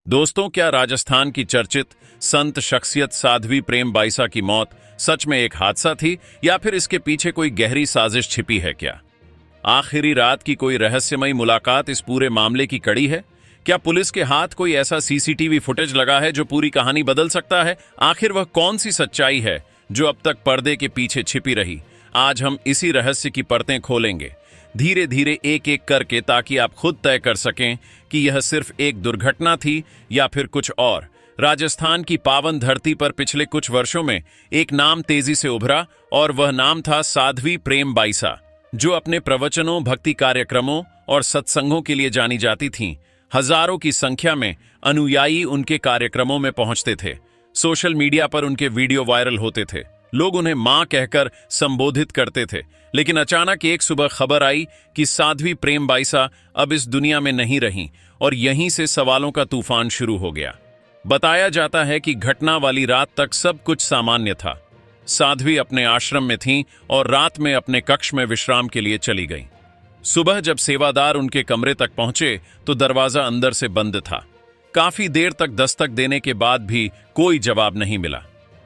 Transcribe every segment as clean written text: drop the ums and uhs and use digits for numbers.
दोस्तों, क्या राजस्थान की चर्चित संत शख्सियत साध्वी प्रेम बाईसा की मौत सच में एक हादसा थी या फिर इसके पीछे कोई गहरी साजिश छिपी है? क्या आखिरी रात की कोई रहस्यमयी मुलाकात इस पूरे मामले की कड़ी है? क्या पुलिस के हाथ कोई ऐसा सीसीटीवी फुटेज लगा है जो पूरी कहानी बदल सकता है? आखिर वह कौन सी सच्चाई है जो अब तक पर्दे के पीछे छिपी रही? आज हम इसी रहस्य की परतें खोलेंगे, धीरे धीरे एक एक करके, ताकि आप खुद तय कर सकें कि यह सिर्फ एक दुर्घटना थी या फिर कुछ और। राजस्थान की पावन धरती पर पिछले कुछ वर्षों में एक नाम तेजी से उभरा और वह नाम था साध्वी प्रेम बाईसा, जो अपने प्रवचनों, भक्ति कार्यक्रमों और सत्संगों के लिए जानी जाती थीं। हजारों की संख्या में अनुयायी उनके कार्यक्रमों में पहुंचते थे। सोशल मीडिया पर उनके वीडियो वायरल होते थे। लोग उन्हें मां कहकर संबोधित करते थे। लेकिन अचानक एक सुबह खबर आई कि साध्वी प्रेम बाईसा अब इस दुनिया में नहीं रहीं और यहीं से सवालों का तूफान शुरू हो गया। बताया जाता है कि घटना वाली रात तक सब कुछ सामान्य था। साध्वी अपने आश्रम में थीं और रात में अपने कक्ष में विश्राम के लिए चली गईं। सुबह जब सेवादार उनके कमरे तक पहुंचे तो दरवाजा अंदर से बंद था। काफी देर तक दस्तक देने के बाद भी कोई जवाब नहीं मिला।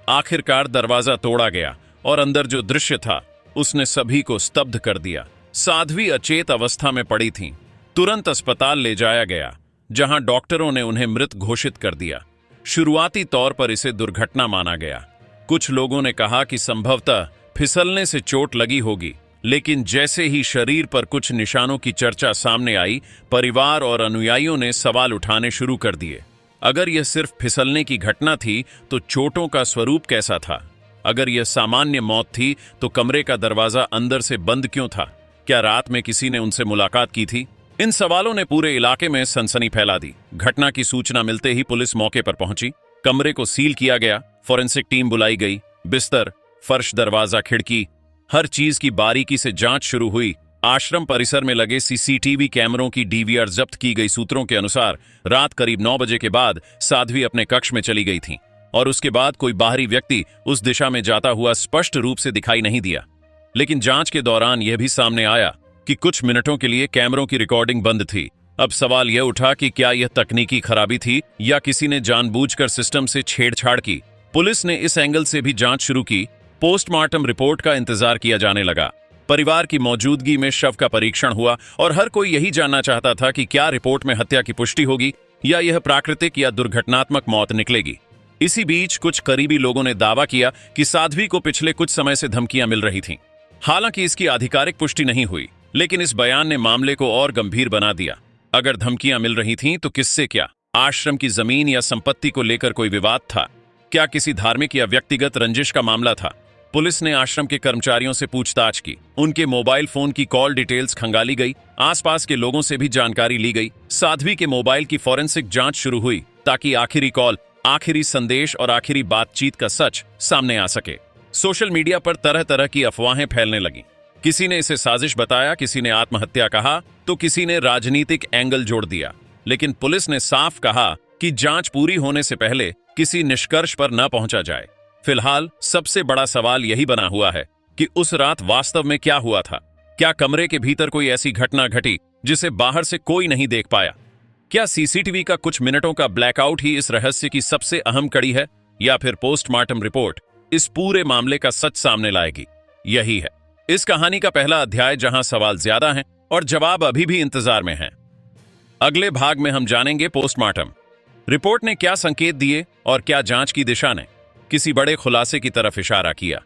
आखिरकार दरवाजा तोड़ा गया और अंदर जो दृश्य था उसने सभी को स्तब्ध कर दिया। साध्वी अचेत अवस्था में पड़ी थीं। तुरंत अस्पताल ले जाया गया, जहां डॉक्टरों ने उन्हें मृत घोषित कर दिया। शुरुआती तौर पर इसे दुर्घटना माना गया। कुछ लोगों ने कहा कि संभवतः फिसलने से चोट लगी होगी, लेकिन जैसे ही शरीर पर कुछ निशानों की चर्चा सामने आई, परिवार और अनुयायियों ने सवाल उठाने शुरू कर दिए। अगर यह सिर्फ फिसलने की घटना थी तो चोटों का स्वरूप कैसा था? अगर यह सामान्य मौत थी तो कमरे का दरवाजा अंदर से बंद क्यों था? क्या रात में किसी ने उनसे मुलाकात की थी? इन सवालों ने पूरे इलाके में सनसनी फैला दी। घटना की सूचना मिलते ही पुलिस मौके पर पहुंची। कमरे को सील किया गया, फॉरेंसिक टीम बुलाई गई। बिस्तर, फर्श, दरवाजा, खिड़की, हर चीज की बारीकी से जांच शुरू हुई। आश्रम परिसर में लगे सीसीटीवी कैमरों की डीवीआर जब्त की गई। सूत्रों के अनुसार रात करीब 9 बजे के बाद साध्वी अपने कक्ष में चली गई थीं और उसके बाद कोई बाहरी व्यक्ति उस दिशा में जाता हुआ स्पष्ट रूप से दिखाई नहीं दिया। लेकिन जांच के दौरान यह भी सामने आया कि कुछ मिनटों के लिए कैमरों की रिकॉर्डिंग बंद थी। अब सवाल यह उठा कि क्या यह तकनीकी खराबी थी या किसी ने जानबूझकर सिस्टम से छेड़छाड़ की। पुलिस ने इस एंगल से भी जांच शुरू की। पोस्टमार्टम रिपोर्ट का इंतजार किया जाने लगा। परिवार की मौजूदगी में शव का परीक्षण हुआ और हर कोई यही जानना चाहता था कि क्या रिपोर्ट में हत्या की पुष्टि होगी या यह प्राकृतिक या दुर्घटनात्मक मौत निकलेगी। इसी बीच कुछ करीबी लोगों ने दावा किया कि साध्वी को पिछले कुछ समय से धमकियां मिल रही थीं। हालांकि इसकी आधिकारिक पुष्टि नहीं हुई, लेकिन इस बयान ने मामले को और गंभीर बना दिया। अगर धमकियां मिल रही थीं तो किससे? क्या आश्रम की जमीन या संपत्ति को लेकर कोई विवाद था? क्या किसी धार्मिक या व्यक्तिगत रंजिश का मामला था? पुलिस ने आश्रम के कर्मचारियों से पूछताछ की। उनके मोबाइल फोन की कॉल डिटेल्स खंगाली गई। आसपास के लोगों से भी जानकारी ली गई। साध्वी के मोबाइल की फॉरेंसिक जांच शुरू हुई ताकि आखिरी कॉल, आखिरी संदेश और आखिरी बातचीत का सच सामने आ सके। सोशल मीडिया पर तरह तरह की अफवाहें फैलने लगीं। किसी ने इसे साजिश बताया, किसी ने आत्महत्या कहा, तो किसी ने राजनीतिक एंगल जोड़ दिया। लेकिन पुलिस ने साफ कहा कि जांच पूरी होने से पहले किसी निष्कर्ष पर न पहुंचा जाए। फिलहाल सबसे बड़ा सवाल यही बना हुआ है कि उस रात वास्तव में क्या हुआ था। क्या कमरे के भीतर कोई ऐसी घटना घटी जिसे बाहर से कोई नहीं देख पाया? क्या सीसीटीवी का कुछ मिनटों का ब्लैकआउट ही इस रहस्य की सबसे अहम कड़ी है, या फिर पोस्टमार्टम रिपोर्ट इस पूरे मामले का सच सामने लाएगी? यही है इस कहानी का पहला अध्याय, जहां सवाल ज्यादा हैं और जवाब अभी भी इंतजार में हैं। अगले भाग में हम जानेंगे पोस्टमार्टम रिपोर्ट ने क्या संकेत दिए और क्या जांच की दिशा ने किसी बड़े खुलासे की तरफ इशारा किया।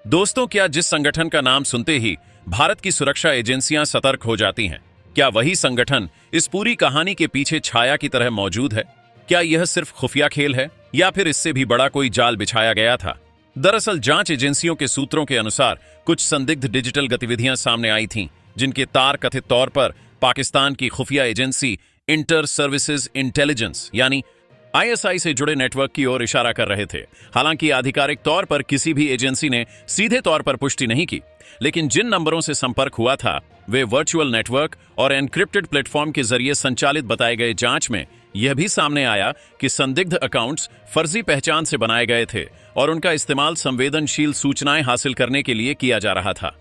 दोस्तों, क्या जिस संगठन का नाम सुनते ही भारत की सुरक्षा एजेंसियां सतर्क हो जाती हैं, क्या वही संगठन इस पूरी कहानी के पीछे छाया की तरह मौजूद है? क्या यह सिर्फ खुफिया खेल है या फिर इससे भी बड़ा कोई जाल बिछाया गया था? दरअसल जांच एजेंसियों के सूत्रों के अनुसार कुछ संदिग्ध डिजिटल गतिविधियां सामने आई थीं, जिनके तार कथित तौर पर पाकिस्तान की खुफिया एजेंसी इंटर सर्विसेज इंटेलिजेंस यानी आईएसआई से जुड़े नेटवर्क की ओर इशारा कर रहे थे। हालांकि आधिकारिक तौर पर किसी भी एजेंसी ने सीधे तौर पर पुष्टि नहीं की, लेकिन जिन नंबरों से संपर्क हुआ था वे वर्चुअल नेटवर्क और एन्क्रिप्टेड प्लेटफॉर्म के जरिए संचालित बताए गए। जांच में यह भी सामने आया कि संदिग्ध अकाउंट्स फर्जी पहचान से बनाए गए थे और उनका इस्तेमाल संवेदनशील सूचनाएं हासिल करने के लिए किया जा रहा था।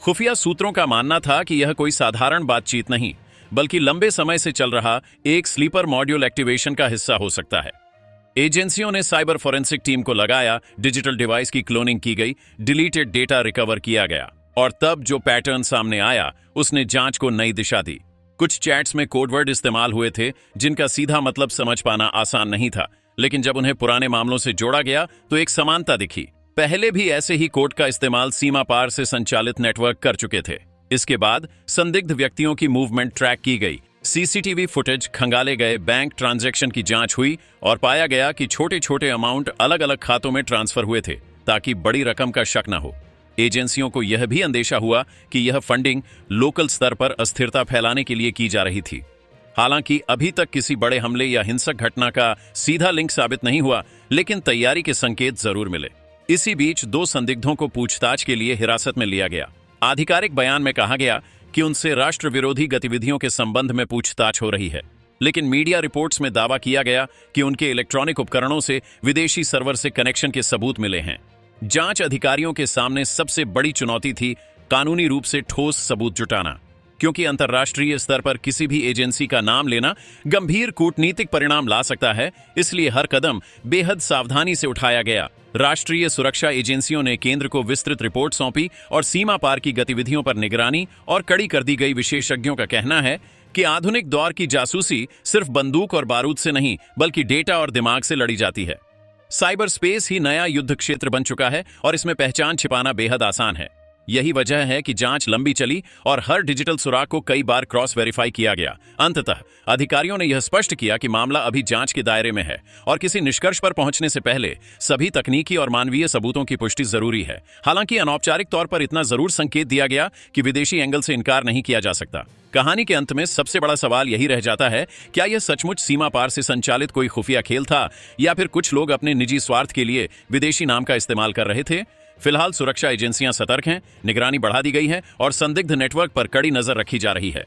खुफिया सूत्रों का मानना था कि यह कोई साधारण बातचीत नहीं, बल्कि लंबे समय से चल रहा एक स्लीपर मॉड्यूल एक्टिवेशन का हिस्सा हो सकता है। एजेंसियों ने साइबर फोरेंसिक टीम को लगाया, डिजिटल डिवाइस की क्लोनिंग की गई, डिलीटेड डेटा रिकवर किया गया और तब जो पैटर्न सामने आया उसने जांच को नई दिशा दी। कुछ चैट्स में कोडवर्ड इस्तेमाल हुए थे जिनका सीधा मतलब समझ पाना आसान नहीं था, लेकिन जब उन्हें पुराने मामलों से जोड़ा गया तो एक समानता दिखी। पहले भी ऐसे ही कोड का इस्तेमाल सीमा पार से संचालित नेटवर्क कर चुके थे। इसके बाद संदिग्ध व्यक्तियों की मूवमेंट ट्रैक की गई, सीसीटीवी फुटेज खंगाले गए, बैंक ट्रांजैक्शन की जांच हुई और पाया गया कि छोटे छोटे अमाउंट अलग अलग खातों में ट्रांसफर हुए थे ताकि बड़ी रकम का शक न हो। एजेंसियों को यह भी अंदेशा हुआ कि यह फंडिंग लोकल स्तर पर अस्थिरता फैलाने के लिए की जा रही थी। हालांकि अभी तक किसी बड़े हमले या हिंसक घटना का सीधा लिंक साबित नहीं हुआ, लेकिन तैयारी के संकेत जरूर मिले। इसी बीच 2 संदिग्धों को पूछताछ के लिए हिरासत में लिया गया। आधिकारिक बयान में कहा गया कि उनसे राष्ट्र विरोधी गतिविधियों के संबंध में पूछताछ हो रही है, लेकिन मीडिया रिपोर्ट्स में दावा किया गया कि उनके इलेक्ट्रॉनिक उपकरणों से विदेशी सर्वर से कनेक्शन के सबूत मिले हैं। जांच अधिकारियों के सामने सबसे बड़ी चुनौती थी कानूनी रूप से ठोस सबूत जुटाना, क्योंकि अंतर्राष्ट्रीय स्तर पर किसी भी एजेंसी का नाम लेना गंभीर कूटनीतिक परिणाम ला सकता है, इसलिए हर कदम बेहद सावधानी से उठाया गया। राष्ट्रीय सुरक्षा एजेंसियों ने केंद्र को विस्तृत रिपोर्ट सौंपी और सीमा पार की गतिविधियों पर निगरानी और कड़ी कर दी गई। विशेषज्ञों का कहना है कि आधुनिक दौर की जासूसी सिर्फ बंदूक और बारूद से नहीं, बल्कि डेटा और दिमाग से लड़ी जाती है। साइबर स्पेस ही नया युद्ध क्षेत्र बन चुका है और इसमें पहचान छिपाना बेहद आसान है। यही वजह है कि जांच लंबी चली और हर डिजिटल सुराग को कई बार क्रॉस वेरीफाई किया गया। अंततः अधिकारियों ने यह स्पष्ट किया कि मामला अभी जांच के दायरे में है और किसी निष्कर्ष पर पहुंचने से पहले सभी तकनीकी और मानवीय सबूतों की पुष्टि जरूरी है। हालांकि अनौपचारिक तौर पर इतना जरूर संकेत दिया गया कि विदेशी एंगल से इनकार नहीं किया जा सकता। कहानी के अंत में सबसे बड़ा सवाल यही रह जाता है, क्या यह सचमुच सीमा पार से संचालित कोई खुफिया खेल था या फिर कुछ लोग अपने निजी स्वार्थ के लिए विदेशी नाम का इस्तेमाल कर रहे थे? फिलहाल सुरक्षा एजेंसियां सतर्क हैं, निगरानी बढ़ा दी गई है और संदिग्ध नेटवर्क पर कड़ी नजर रखी जा रही है।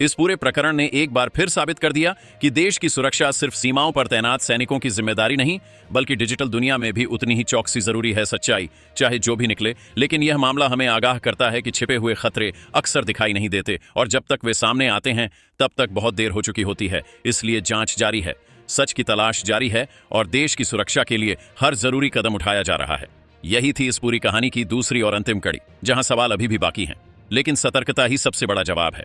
इस पूरे प्रकरण ने एक बार फिर साबित कर दिया कि देश की सुरक्षा सिर्फ सीमाओं पर तैनात सैनिकों की जिम्मेदारी नहीं, बल्कि डिजिटल दुनिया में भी उतनी ही चौकसी जरूरी है। सच्चाई चाहे जो भी निकले, लेकिन यह मामला हमें आगाह करता है कि छिपे हुए खतरे अक्सर दिखाई नहीं देते और जब तक वे सामने आते हैं तब तक बहुत देर हो चुकी होती है। इसलिए जांच जारी है, सच की तलाश जारी है और देश की सुरक्षा के लिए हर जरूरी कदम उठाया जा रहा है। यही थी इस पूरी कहानी की दूसरी और अंतिम कड़ी, जहां सवाल अभी भी बाकी हैं, लेकिन सतर्कता ही सबसे बड़ा जवाब है।